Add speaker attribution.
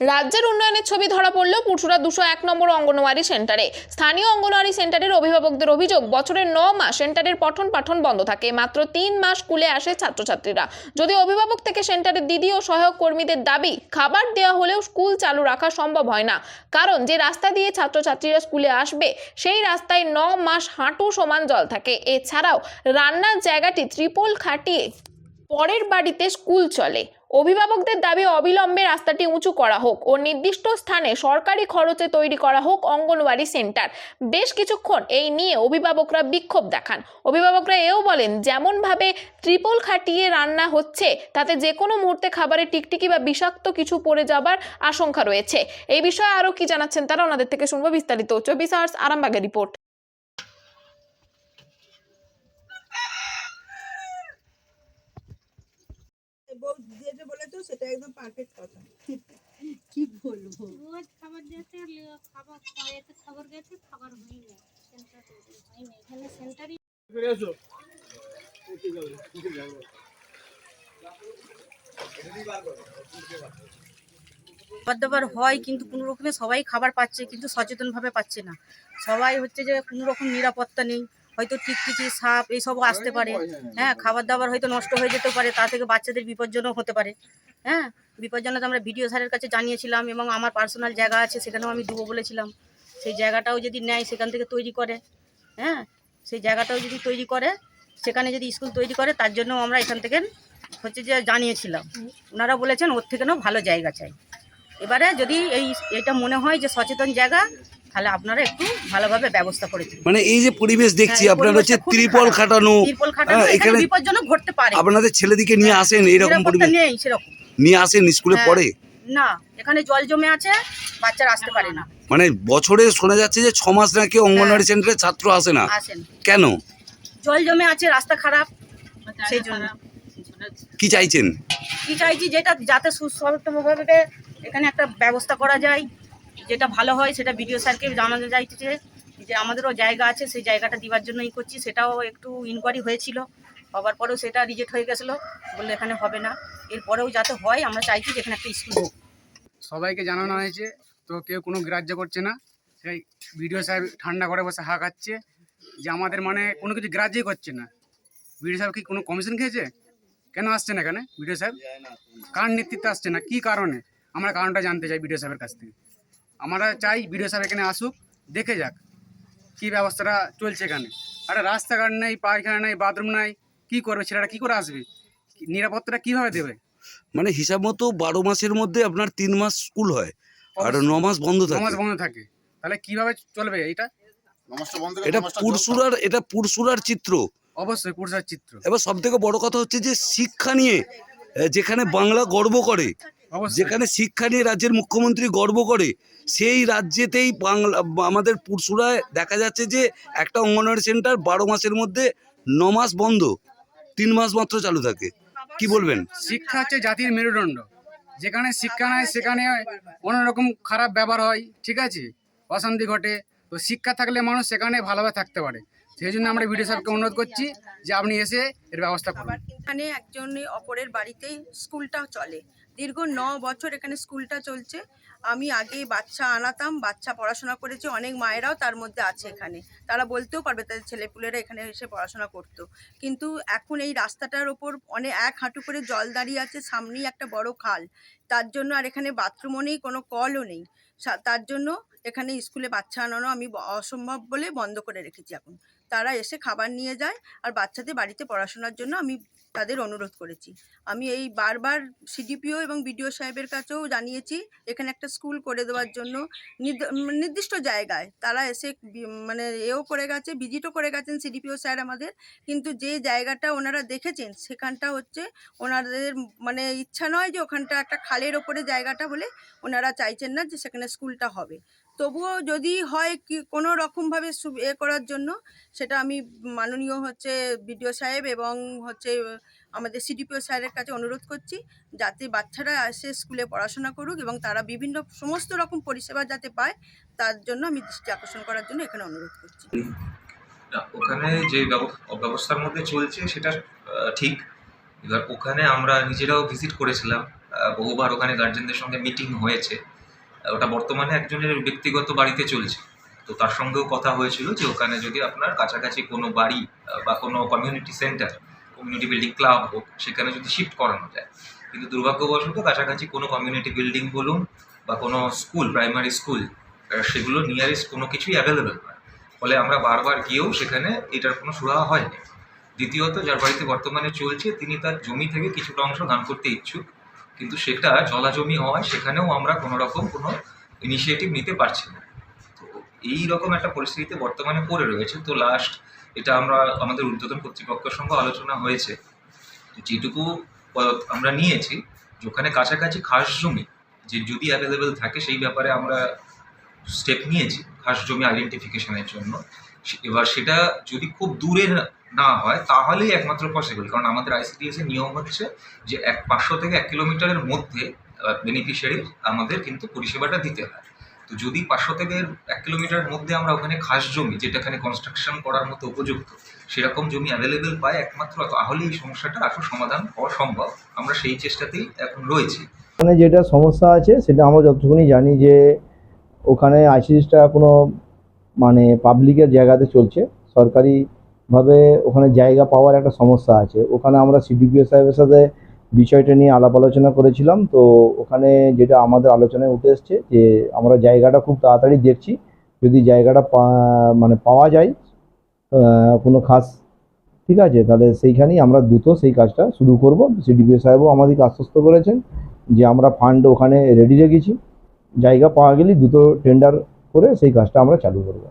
Speaker 1: রাজ্যের উন্নয়নের ছবি ধরা পড়ল পুরসুরা 201 নম্বর অঙ্গনওয়াড়ি সেন্টারে। স্থানীয় অঙ্গনওয়াড়ি সেন্টারের অভিভাবকদের অভিযোগ, বছরের 9 মাস সেন্টারের পঠন পাঠন বন্ধ থাকে, মাত্র 3 মাস স্কুলে আসে ছাত্রছাত্রীরা। যদি অভিভাবক থেকে সেন্টারের দিদি ও সহায়ক কর্মীদের দাবি, খাবার দেওয়া হলেও স্কুল চালু রাখা সম্ভব হয় না, কারণ যে রাস্তা দিয়ে ছাত্রছাত্রীরা স্কুলে আসবে সেই রাস্তায় 9 মাস হাঁটু সমান জল থাকে। এছাড়াও রান্নার জায়গাটি ত্রিপল খাটিয়ে পরের বাড়িতে স্কুল চলে। অভিভাবকদের দাবি, অবিলম্বে রাস্তাটি উঁচু করা হোক ও নির্দিষ্ট স্থানে সরকারি খরচে তৈরি করা হোক অঙ্গনওয়াড়ি সেন্টার। বেশ কিছুক্ষণ এই নিয়ে অভিভাবকরা বিক্ষোভ দেখান। অভিভাবকরা এও বলেন, যেমনভাবে ত্রিপল খাটিয়ে রান্না হচ্ছে তাতে যে কোনো মুহূর্তে খাবারে টিকটিকি বা বিষাক্ত কিছু পড়ে যাবার আশঙ্কা রয়েছে। এই বিষয়ে আরও কি জানাচ্ছেন তারা, ওনাদের থেকে শুনবো বিস্তারিত। 24 আওয়ার্স আরামবাগের রিপোর্ট।
Speaker 2: যেটা বলে তো সেটা একদম পারফেক্ট কথা। কি বলবো,
Speaker 3: রোজ খাবার দিতে খাবার খাওয়াতে খাবার গেছে, খাবার হয়নি, সেন্টার হয়নি, এখানে সেন্টারই
Speaker 4: ফিরে এসো।
Speaker 5: খাবার দাবার হয় কিন্তু কোনো রকমে সবাই খাবার পাচ্ছে, কিন্তু সচেতনভাবে পাচ্ছে না। সবাই হচ্ছে যে কোনো রকম নিরাপত্তা নেই, হয়তো টিকটিকি সাপ এইসবও আসতে পারে। হ্যাঁ, খাবার দাবার হয়তো নষ্ট হয়ে যেতে পারে, তা থেকে বাচ্চাদের বিপজ্জনক হতে পারে। হ্যাঁ, বিপজ্জনক আমরা ভিডিও স্যারের কাছে জানিয়েছিলাম এবং আমার পার্সোনাল জায়গা আছে সেখানেও আমি দেবো বলেছিলাম। সেই জায়গাটাও যদি নেয়, সেখান থেকে তৈরি করে, হ্যাঁ সেই জায়গাটাও যদি তৈরি করে, সেখানে যদি স্কুল তৈরি করে, তার জন্য আমরা এখান থেকে হচ্ছে যে জানিয়েছিলাম। ওনারা বলেছেন ওর থেকেও ভালো জায়গা চাই। এবারে যদি এইটা মনে হয় যে সচেতন জায়গা, তাহলে আপনারা একটু ভালোভাবে ব্যবস্থা করে দিন।
Speaker 6: মানে এই যে পরিবেশ দেখছি আপনার হচ্ছে ত্রিপল খাটানো,
Speaker 5: এখানে বিপজ্জনক ঘটতে পারে।
Speaker 6: আপনাদের ছেলেদিকে নিয়ে আসেন এইরকম পরিবেশ
Speaker 5: নেই, সেরকম
Speaker 6: নিয়ে আসেন স্কুলে পড়ে
Speaker 5: না, এখানে জল জমে আছে, বাচ্চারা আসতে পারে না।
Speaker 6: মানে বছরে শোনা যাচ্ছে যে 6 মাস নাকি অঙ্গনওয়াড়ি সেন্টারে ছাত্র আসে না, কেন?
Speaker 5: জল জমে আছে, রাস্তা খারাপ, সেই জন্য।
Speaker 6: কি চাইছেন?
Speaker 5: কি চাইছি, যেটা যাতে সুস্থভাবে এখানে একটা ব্যবস্থা করা যায়, যেটা ভালো হয়, সেটা বিডিও স্যারকে জানানো যাইছে যে আমাদেরও জায়গা আছে, সেই জায়গাটা দেওয়ার জন্যই করছি। সেটাও একটু ইনকোয়ারি হয়েছিল, হবার পরেও সেটা রিজেক্ট হয়ে গেছিলো, বললে এখানে হবে না। এরপরেও যাতে হয়, আমরা চাইছি যে এখানে একটা স্কুল হোক।
Speaker 4: সবাইকে জানানো হয়েছে, তো কেউ কোনো গ্রাহ্য করছে না। সেই বিডিও সাহেব ঠান্ডা করে বসে হাঁকাচ্ছে যে আমাদের মানে কোনো কিছু গ্রাহ্যই করছে না। বিডিও সাহেব কি কোনো কমিশন খেয়েছে? কেন আসছে না এখানে বিডিও সাহেব? কার নেতৃত্বে আসছে না, কি কারণে? আমরা কারণটা জানতে চাই বিডিও সাহেবের কাছ থেকে। আমরা চাই বিডিও সাহেব এখানে আসুক, দেখে যাক কী ব্যবস্থাটা চলছে এখানে। আরে রাস্তাঘাট নেই, পায়খানা নেই, বাথরুম নাই, কী করবে ছেলেরা, কী করে আসবে? নিরাপত্তাটা কীভাবে দেবে?
Speaker 6: মানে হিসাব মতো 12 মাসের মধ্যে আপনার 3 মাস স্কুল হয় আর 9 মাস বন্ধ
Speaker 4: 9 মাস
Speaker 6: থাকে।
Speaker 4: বন্ধ থাকে, তাহলে কিভাবে চলবে এইটা?
Speaker 6: এটা পুরসুরার চিত্র,
Speaker 4: অবশ্যই পুরুষের চিত্র।
Speaker 6: এবার সব থেকে বড় কথা হচ্ছে যে শিক্ষা নিয়ে, যেখানে বাংলা গর্ব করে,
Speaker 4: অবশ্যই
Speaker 6: যেখানে শিক্ষা নিয়ে রাজ্যের মুখ্যমন্ত্রী গর্ব করে, সেই রাজ্যেতেই বাংলা আমাদের পুরসুরায় দেখা যাচ্ছে যে একটা অঙ্গনওয়াড়ি সেন্টার 12 মাসের মধ্যে 9 মাস বন্ধ, 3 মাস মাত্র চালু থাকে। কি বলবেন?
Speaker 4: শিক্ষা হচ্ছে জাতির মেরুদণ্ড। যেখানে শিক্ষা নাই সেখানে অন্যরকম খারাপ ব্যবহার হয়, ঠিক আছে, অশান্তি ঘটে। তো শিক্ষা থাকলে মানুষ সেখানে ভালোভাবে থাকতে পারে। সেই জন্য আমরা বিডিও সাহেবকে অনুরোধ করছি যে আপনি এসে এর ব্যবস্থা করুন।
Speaker 2: এখানে একজন অপরের বাড়িতেই স্কুলটা চলে, দীর্ঘ 9 বছর এখানে স্কুলটা চলছে। আমি আগে বাচ্চা আনাতাম, বাচ্চা পড়াশোনা করেছে, অনেক মায়েরাও তার মধ্যে আছে এখানে, তারা বলতেও পারবে তাদের ছেলেপুলেরা এখানে এসে পড়াশোনা করতো। কিন্তু এখন এই রাস্তাটার ওপর অনেক 1 হাঁটু করে জল দাঁড়িয়ে আছে, সামনেই একটা বড় খাল, তার জন্য আর এখানে বাথরুমও নেই, কোনো কলও নেই। তার জন্য এখানে স্কুলে বাচ্চা আনানো আমি অসম্ভব বলে বন্ধ করে রেখেছি। এখন তারা এসে খাবার নিয়ে যায়, আর বাচ্চাদের বাড়িতে পড়াশোনার জন্য আমি তাদের অনুরোধ করেছি। আমি এই বারবার সিডিপিও এবং বিডিও সাহেবের কাছেও জানিয়েছি এখানে একটা স্কুল করে দেওয়ার জন্য, নির্দিষ্ট জায়গায়। তারা এসে মানে করে গেছে, ভিজিটও করে গেছেন সিডিপিও স্যার আমাদের, কিন্তু যে জায়গাটা ওনারা দেখেছেন সেখানটা হচ্ছে ওনাদের মানে ইচ্ছা নয় যে ওখানটা একটা খালের ওপরে জায়গাটা বলে ওনারা চাইছেন না যে সেখানে স্কুলটা হবে। তবুও যদি হয় কি কোনো রকমভাবে করার জন্য, সেটা আমি মাননীয় হচ্ছে বিডিও সাহেব এবং হচ্ছে আমাদের সিডিপিও স্যারের কাছে অনুরোধ করছি, যাতে বাচ্চারা এসে স্কুলে পড়াশোনা করুক এবং তারা বিভিন্ন সমস্ত রকম পরিষেবা যাতে পায়, তার জন্য আমি দৃষ্টি আকর্ষণ করার জন্য এখানে অনুরোধ করছি।
Speaker 7: না, ওখানে যে ব্যবস্থার মধ্যে চলছে সেটা ঠিক। এবার ওখানে আমরা নিজেরাও ভিজিট করেছিলাম, বহুবার ওখানে গার্জেনদের সঙ্গে মিটিং হয়েছে। ওটা বর্তমানে একজনের ব্যক্তিগত বাড়িতে চলছে। তো তার সঙ্গেও কথা হয়েছিল যে ওখানে যদি আপনার কাছাকাছি কোনো বাড়ি বা কোনো community centre, community building club হোক, সেখানে যদি শিফট করানো যায়। কিন্তু দুর্ভাগ্যবশত কাছাকাছি কোনো কমিউনিটি বিল্ডিং বলুন বা কোনো স্কুল, প্রাইমারি স্কুল, সেগুলো নিয়ারেস্ট কোনো কিছুই অ্যাভেলেবেল নয়। ফলে আমরা বারবার গিয়েও সেখানে এটার কোনো সুরাহা হয়নি। দ্বিতীয়ত, যার বাড়িতে বর্তমানে চলছে তিনি তার জমি থেকে কিছুটা অংশ দান করতে ইচ্ছুক, কিন্তু সেটা জলা জমি হওয়ায় সেখানেও আমরা কোনো রকম কোনো ইনিশিয়েটিভ নিতে পারছি না। তো এই রকম একটা পরিস্থিতিতে বর্তমানে পড়ে রয়েছে। তো লাস্ট এটা আমরা আমাদের ঊর্ধ্বতন কর্তৃপক্ষের সঙ্গে আলোচনা হয়েছে। তো যেটুকু আমরা নিয়েছি যে ওখানে কাছাকাছি খাস জমি যে যদি অ্যাভেলেবেল থাকে সেই ব্যাপারে আমরা স্টেপ নিয়েছি খাস জমি আইডেন্টিফিকেশনের জন্য। এবার সেটা যদি খুব দূরে না হয় তাহলেই একমাত্র পসিবল, কারণ আমাদের আইসিডিএস এর নিয়ম হচ্ছে যে 500 থেকে 1 কিলোমিটারের মধ্যে বেনিফিশিয়ারির আমাদের কিন্তু পরিষেবাটা দিতে হয়। তো যদি 500 থেকে 1 কিলোমিটারের মধ্যে আমরা ওখানে খাস জমি, যেটা এখানে কনস্ট্রাকশন করার মতো উপযুক্ত, সেরকম জমি অ্যাভেলেবেল পাই একমাত্র, তাহলে এই সমস্যাটা আসলে সমাধান হওয়া সম্ভব। আমরা সেই চেষ্টাতেই এখন রয়েছি।
Speaker 8: ওখানে যেটা সমস্যা আছে সেটা আমরা যতটুকুনি জানি যে ওখানে আইসিডিএসটা কোনো মানে পাবলিকের জায়গাতে চলছে, সরকারিভাবে ওখানে জায়গা পাওয়ার একটা সমস্যা আছে। ওখানে আমরা সিডিপিও সাহেবের সাথে বিষয়টা নিয়ে আলাপ আলোচনা করেছিলাম। তো ওখানে যেটা আমাদের আলোচনায় উঠে এসছে যে আমরা জায়গাটা খুব তাড়াতাড়ি দেখছি, যদি জায়গাটা মানে পাওয়া যায় কোনো খাস, ঠিক আছে, তাহলে সেইখানেই আমরা দ্রুত সেই কাজটা শুরু করব। সিডিপিও সাহেবও আমাদেরকে আশ্বস্ত করেছেন যে আমরা ফান্ড ওখানে রেডি রেখেছি, জায়গা পাওয়া গেলেই দ্রুত টেন্ডার করে সেই কাজটা আমরা চালু করব।